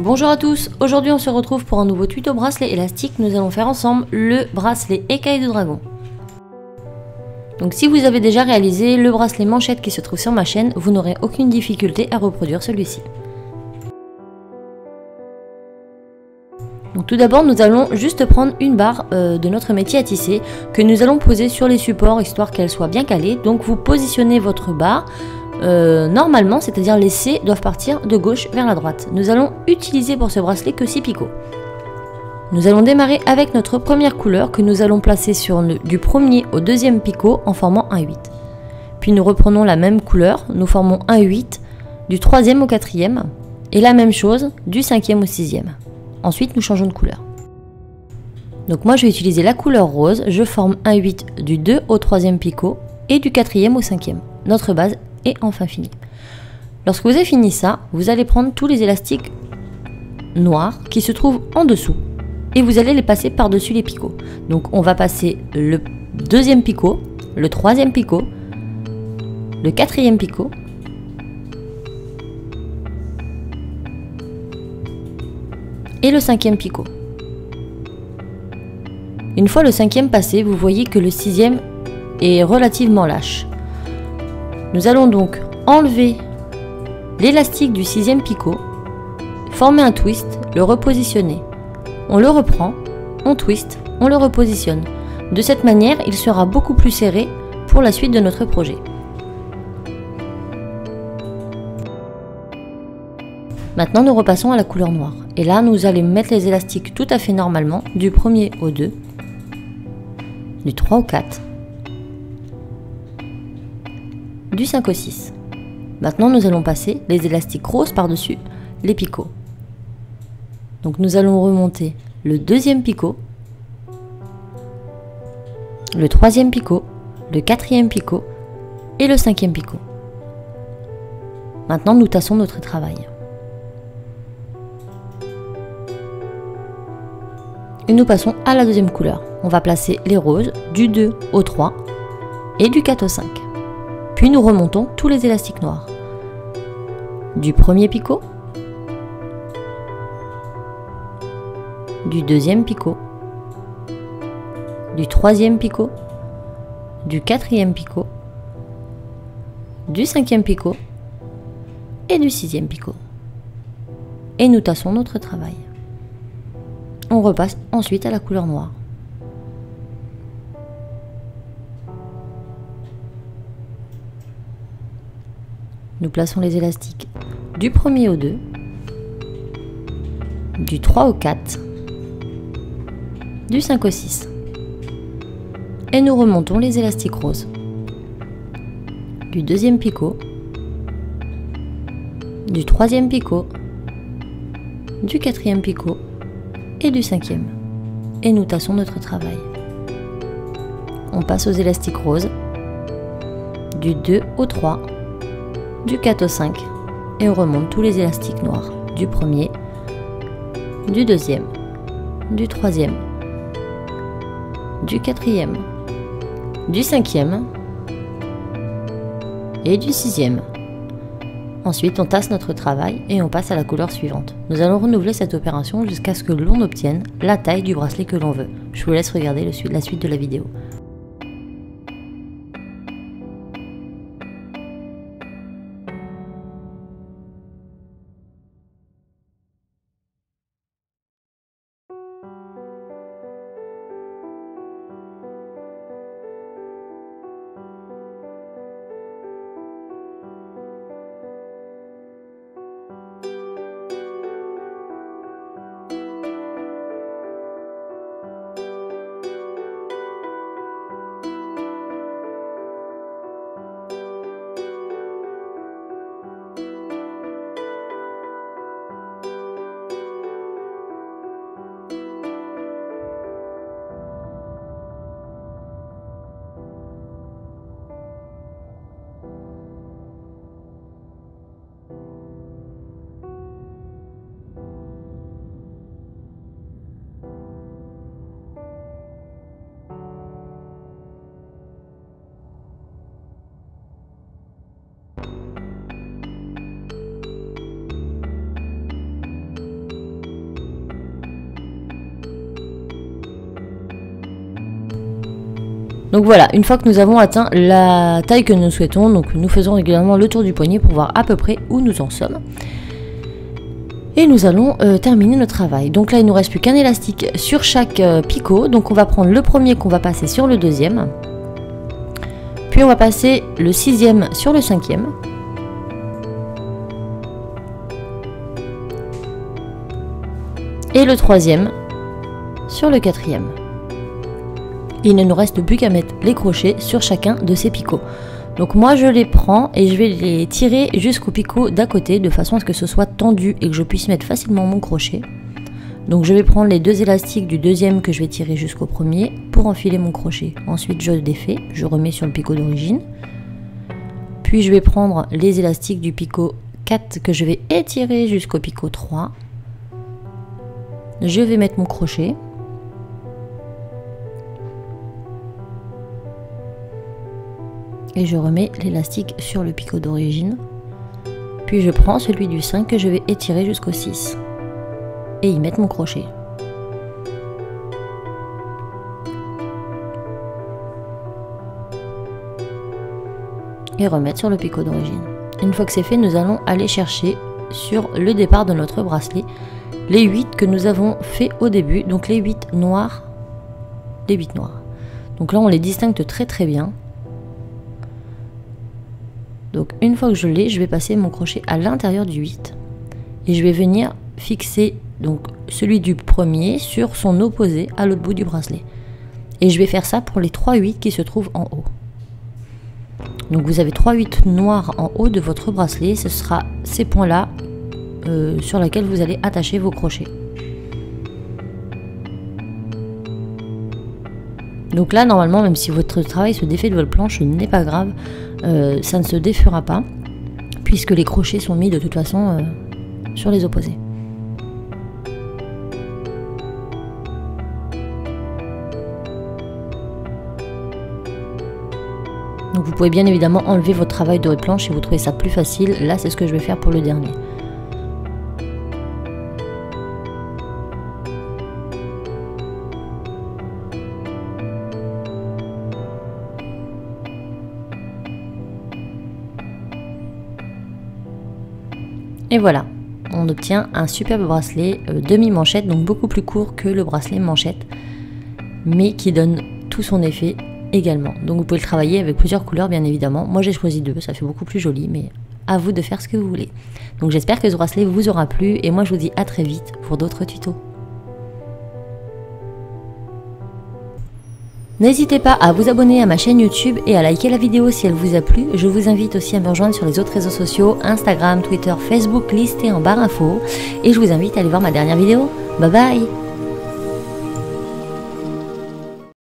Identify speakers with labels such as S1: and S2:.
S1: Bonjour à tous, aujourd'hui on se retrouve pour un nouveau tuto bracelet élastique. Nous allons faire ensemble le bracelet écaille de dragon. Donc si vous avez déjà réalisé le bracelet manchette qui se trouve sur ma chaîne, vous n'aurez aucune difficulté à reproduire celui-ci. Donc tout d'abord nous allons juste prendre une barre de notre métier à tisser que nous allons poser sur les supports histoire qu'elle soit bien calée. Donc vous positionnez votre barre normalement, c'est-à-dire les C doivent partir de gauche vers la droite. Nous allons utiliser pour ce bracelet que 6 picots. Nous allons démarrer avec notre première couleur que nous allons placer du premier au deuxième picot en formant un 8. Puis nous reprenons la même couleur, nous formons un 8 du troisième au quatrième et la même chose du cinquième au sixième. Ensuite nous changeons de couleur. Donc moi je vais utiliser la couleur rose, je forme un 8 du 2 au troisième picot et du quatrième au cinquième. Notre base est enfin finie. Lorsque vous avez fini ça, vous allez prendre tous les élastiques noirs qui se trouvent en dessous et vous allez les passer par-dessus les picots. Donc on va passer le deuxième picot, le troisième picot, le quatrième picot, et le cinquième picot. Une fois le cinquième passé, vous voyez que le sixième est relativement lâche. Nous allons donc enlever l'élastique du sixième picot, former un twist, le repositionner. On le reprend, on twist, on le repositionne. De cette manière, il sera beaucoup plus serré pour la suite de notre projet. Maintenant, nous repassons à la couleur noire. Et là, nous allons mettre les élastiques tout à fait normalement, du premier au 2, du 3 au 4, du 5 au 6. Maintenant, nous allons passer les élastiques roses par-dessus les picots. Donc, nous allons remonter le deuxième picot, le troisième picot, le quatrième picot et le cinquième picot. Maintenant, nous tassons notre travail. Et nous passons à la deuxième couleur. On va placer les roses du 2 au 3 et du 4 au 5. Puis nous remontons tous les élastiques noirs. Du premier picot, du deuxième picot, du troisième picot, du quatrième picot, du cinquième picot et du sixième picot. Et nous tassons notre travail. On repasse ensuite à la couleur noire. Nous plaçons les élastiques du premier au 2, du 3 au 4, du 5 au 6. Et nous remontons les élastiques roses. Du deuxième picot, du troisième picot, du quatrième picot et du cinquième. Et nous tassons notre travail. On passe aux élastiques roses, du 2 au 3, du 4 au 5, et on remonte tous les élastiques noirs, du premier, du deuxième, du troisième, du quatrième, du cinquième et du sixième. Ensuite, on tasse notre travail et on passe à la couleur suivante. Nous allons renouveler cette opération jusqu'à ce que l'on obtienne la taille du bracelet que l'on veut. Je vous laisse regarder la suite de la vidéo. Donc voilà, une fois que nous avons atteint la taille que nous souhaitons, donc nous faisons régulièrement le tour du poignet pour voir à peu près où nous en sommes. Et nous allons terminer notre travail. Donc là, il ne nous reste plus qu'un élastique sur chaque picot. Donc on va prendre le premier qu'on va passer sur le deuxième. Puis on va passer le sixième sur le cinquième. Et le troisième sur le quatrième. Il ne nous reste plus qu'à mettre les crochets sur chacun de ces picots. Donc moi je les prends et je vais les tirer jusqu'au picot d'à côté de façon à ce que ce soit tendu et que je puisse mettre facilement mon crochet. Donc je vais prendre les deux élastiques du deuxième que je vais tirer jusqu'au premier pour enfiler mon crochet. Ensuite je défais, je remets sur le picot d'origine. Puis je vais prendre les élastiques du picot 4 que je vais étirer jusqu'au picot 3. Je vais mettre mon crochet. Et je remets l'élastique sur le picot d'origine. Puis je prends celui du 5 que je vais étirer jusqu'au 6. Et y mettre mon crochet. Et remettre sur le picot d'origine. Une fois que c'est fait, nous allons aller chercher sur le départ de notre bracelet les 8 que nous avons fait au début. Donc les 8 noirs. Les 8 noirs. Donc là on les distingue très très bien. Donc une fois que je l'ai, je vais passer mon crochet à l'intérieur du 8 et je vais venir fixer donc celui du premier sur son opposé à l'autre bout du bracelet. Et je vais faire ça pour les 3 8 qui se trouvent en haut. Donc vous avez 3 8 noirs en haut de votre bracelet, ce sera ces points-là sur lesquels vous allez attacher vos crochets. Donc là normalement, même si votre travail se défait de votre planche, ce n'est pas grave. Ça ne se défera pas puisque les crochets sont mis de toute façon sur les opposés. Donc vous pouvez bien évidemment enlever votre travail de votre planche si vous trouvez ça plus facile. Là c'est ce que je vais faire pour le dernier. Et voilà, on obtient un superbe bracelet demi-manchette, donc beaucoup plus court que le bracelet manchette, mais qui donne tout son effet également. Donc vous pouvez le travailler avec plusieurs couleurs bien évidemment. Moi j'ai choisi 2, ça fait beaucoup plus joli, mais à vous de faire ce que vous voulez. Donc j'espère que ce bracelet vous aura plu et moi je vous dis à très vite pour d'autres tutos. N'hésitez pas à vous abonner à ma chaîne YouTube et à liker la vidéo si elle vous a plu. Je vous invite aussi à me rejoindre sur les autres réseaux sociaux, Instagram, Twitter, Facebook, listés en barre info. Et je vous invite à aller voir ma dernière vidéo. Bye bye!